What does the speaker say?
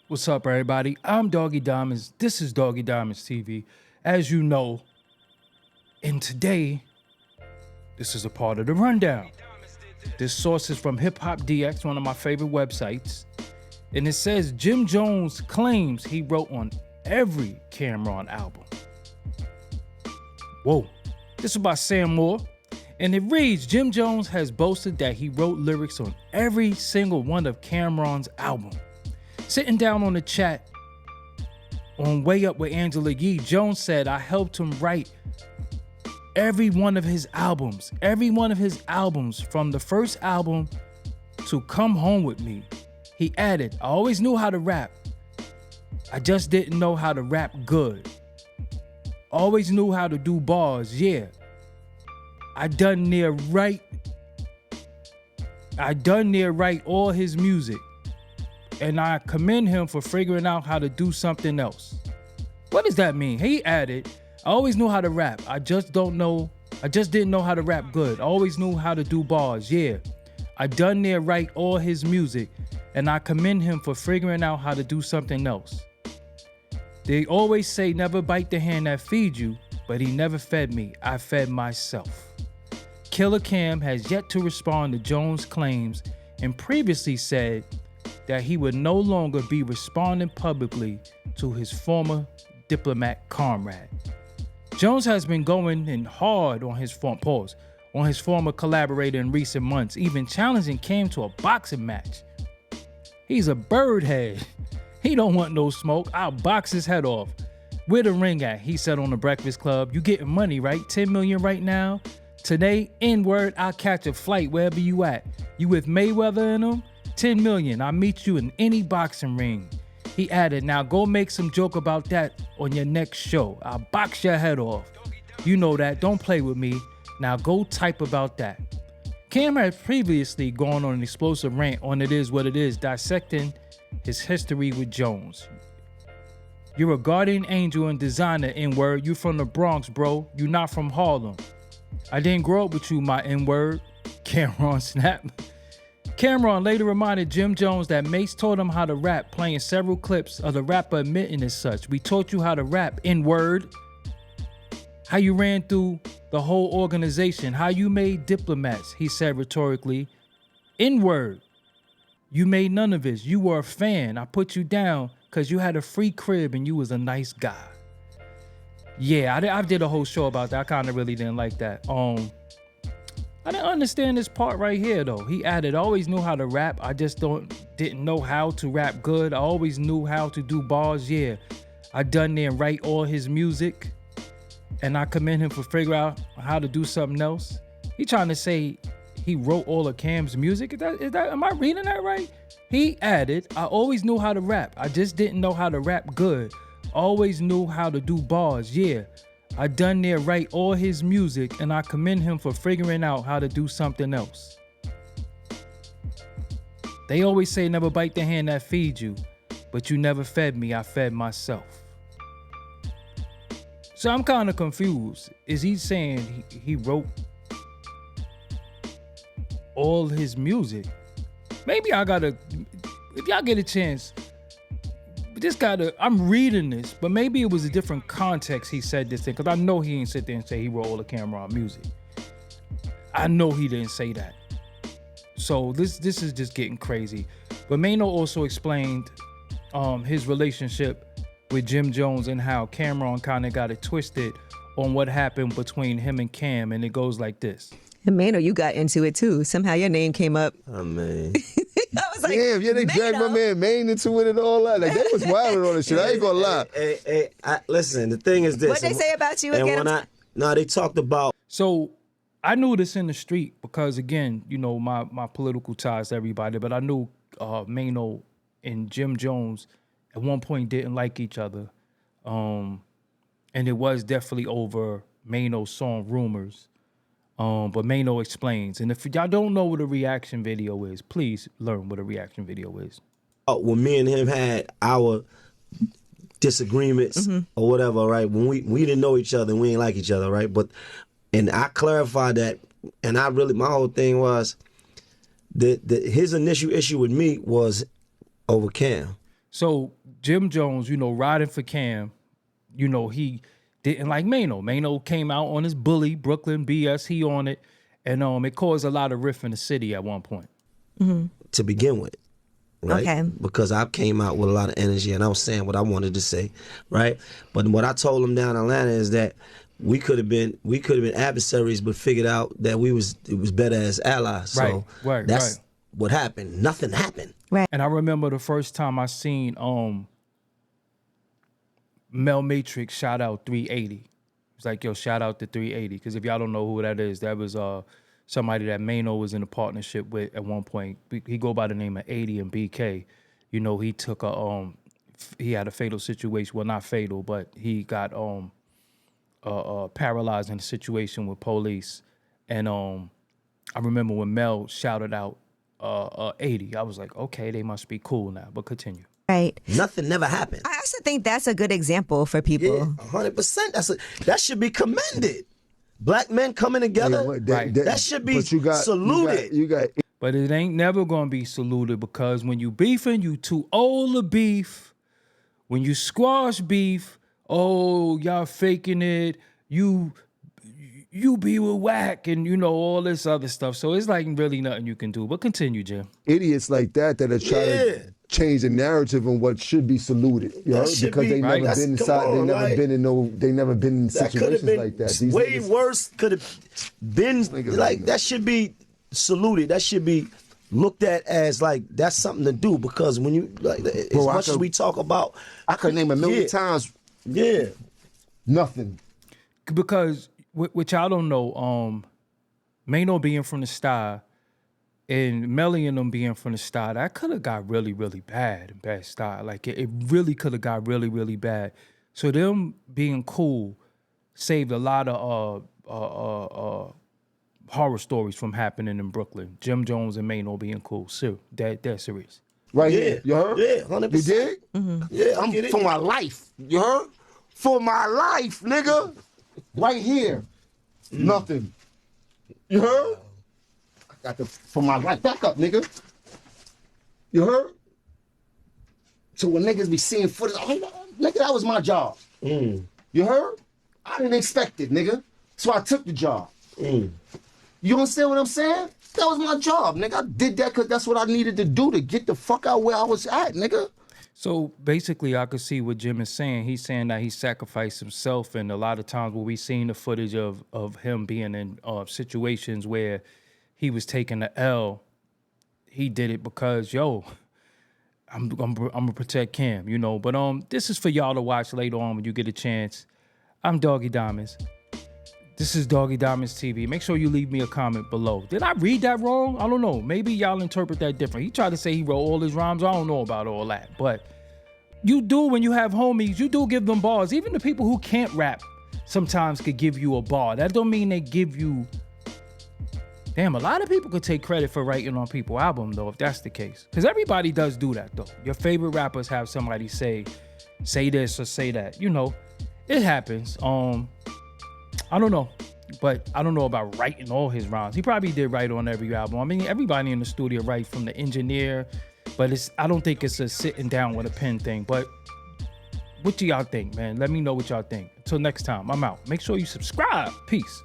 What's up, everybody? I'm Doggie Diamonds. This is Doggie Diamonds TV. As you know, and today, this is a part of the rundown. This source is from Hip Hop DX, one of my favorite websites. And it says Jim Jones claims he wrote on every Cam'ron album. Whoa. This is by Sam Moore. And it reads, Jim Jones has boasted that he wrote lyrics on every single one of Cam'ron's albums. Sitting down on the chat on Way Up with Angela Yee, Jones said, I helped him write every one of his albums. Every one of his albums, from the first album to Come Home With Me. He added, I always knew how to rap. I just didn't know how to rap good. Always knew how to do bars, yeah. I done near write all his music. And I commend him for figuring out how to do something else. What does that mean? He added, I always knew how to rap. I just didn't know how to rap good. I always knew how to do bars, yeah. I done near write all his music, and I commend him for figuring out how to do something else. They always say never bite the hand that feeds you, but he never fed me. I fed myself. Killa Cam has yet to respond to Jones' claims and previously said that he would no longer be responding publicly to his former Diplomat comrade. Jones has been going in hard on his former collaborator in recent months, even challenging Cam to a boxing match. He's a bird head. He don't want no smoke. I'll box his head off. Where the ring at? He said on the Breakfast Club. You getting money, right? 10 million right now? Today, N-word, I'll catch a flight wherever you at. You with Mayweather and him? 10 million, I'll meet you in any boxing ring. He added, now go make some joke about that on your next show. I'll box your head off. You know that, don't play with me. Now go type about that. Cam had previously gone on an explosive rant on It Is What It Is, dissecting his history with Jones. You're a guardian angel and designer, N-word. You from the Bronx, bro. You not from Harlem. I didn't grow up with you, my N-word. Cam'ron snap. Cam'ron later reminded Jim Jones that Mace taught him how to rap, playing several clips of the rapper admitting as such. We taught you how to rap, N-word. How you ran through the whole organization. How you made Diplomats, he said rhetorically. N-word. You made none of this. You were a fan. I put you down because you had a free crib and you was a nice guy. Yeah, I did a whole show about that. I kind of really didn't like that. I didn't understand this part right here though. He added, I always knew how to rap. I just didn't know how to rap good. I always knew how to do bars, yeah. I done there and write all his music. And I commend him for figuring out how to do something else. He trying to say he wrote all of Cam's music? Am I reading that right? He added, I always knew how to rap. I just didn't know how to rap good. Always knew how to do bars, yeah. I done there write all his music, and I commend him for figuring out how to do something else. They always say never bite the hand that feeds you, but you never fed me, I fed myself. So I'm kind of confused. Is he saying he wrote all his music? Maybe if y'all get a chance, I'm reading this, but maybe it was a different context he said this thing, because I know he didn't sit there and say he wrote all the Cam'ron music. I know he didn't say that. So this is just getting crazy. But Mano also explained his relationship with Jim Jones and how Cam'ron kind of got it twisted on what happened between him and Cam, and it goes like this. And Mano, you got into it too. Somehow your name came up. Oh, man. I was like, damn, yeah, they dragged my man Maine into it and all that. Like, they was wild on this shit. I ain't gonna lie. Hey, listen, the thing is this. What they say about you again? They talked about. So I knew this in the street because, again, you know, my political ties to everybody, but I knew Mano and Jim Jones at one point didn't like each other. And it was definitely over Mano's song Rumors. But Mano explains. And if y'all don't know what a reaction video is, please learn what a reaction video is. When me and him had our disagreements or whatever, right? When we didn't know each other and we ain't like each other, right? And I clarified that, and my whole thing was that his initial issue with me was over Cam. So Jim Jones, you know, riding for Cam, you know, he didn't like Mano. Mano came out on his bully, Brooklyn BS, he on it. And it caused a lot of rift in the city at one point. To begin with. Right? Okay. Because I came out with a lot of energy and I was saying what I wanted to say, right? But what I told them down in Atlanta is that we could have been adversaries, but figured out that it was better as allies. So that's what happened. Nothing happened. Right. And I remember the first time I seen Mel Matrix shout out 380. It's like, yo, shout out to 380. Because if y'all don't know who that is, that was somebody that Mano was in a partnership with at one point. He go by the name of 80 and BK. You know, he took he had a fatal situation. Well, not fatal, but he got paralyzed in a situation with police. And I remember when Mel shouted out 80, I was like, okay, they must be cool now, but continue. Right. Nothing never happened. I also think that's a good example for people. Yeah, 100%. That should be commended. Black men coming together, that should be saluted. But it ain't never gonna be saluted, because when you beefing, you too old to beef. When you squash beef, oh, y'all faking it. You be with whack and, you know, all this other stuff. So it's like really nothing you can do. But continue, Jim. Idiots like that are trying to change the narrative on what should be saluted. You know? Because they never been inside. They never been in situations like that. These way worse could have been. Like that should be saluted. That should be looked at as like that's something to do, because when you like as much as we talk about, I could name a million times. Yeah, nothing. Because which y'all don't know, Mano being from the Star and Melly and them being from the Star, that could have got really, really bad in Bad Star. Like it really could have got really, really bad. So them being cool saved a lot of horror stories from happening in Brooklyn. Jim Jones and Mano being cool. So they're serious. Right here. You heard? Yeah, 100%. You dig? Mm-hmm. Yeah, I'm for my life. You heard? For my life, nigga. Right here. Nothing. You heard? I got the for my life. Back up, nigga. You heard? So when niggas be seeing footage, nigga, that was my job. You heard? I didn't expect it, nigga. So I took the job. You understand what I'm saying? That was my job, nigga. I did that because that's what I needed to do to get the fuck out where I was at, nigga. So basically, I could see what Jim is saying. He's saying that he sacrificed himself, and a lot of times when we seen the footage of him being in situations where he was taking the L, he did it because, yo, I'm gonna protect Cam, you know. But this is for y'all to watch later on when you get a chance. I'm Doggie Diamonds. This is Doggie Diamonds TV. Make sure you leave me a comment below. Did I read that wrong? I don't know. Maybe y'all interpret that different. He tried to say he wrote all his rhymes. I don't know about all that. But you do, when you have homies, you do give them bars. Even the people who can't rap sometimes could give you a bar. That don't mean they give you... Damn, a lot of people could take credit for writing on people's album, though, if that's the case. Because everybody does do that, though. Your favorite rappers have somebody say this or say that. You know, it happens. I don't know, but I don't know about writing all his rhymes. He probably did write on every album. I mean, everybody in the studio writes, from the engineer, but I don't think it's a sitting down with a pen thing. But what do y'all think, man? Let me know what y'all think. Until next time, I'm out. Make sure you subscribe. Peace.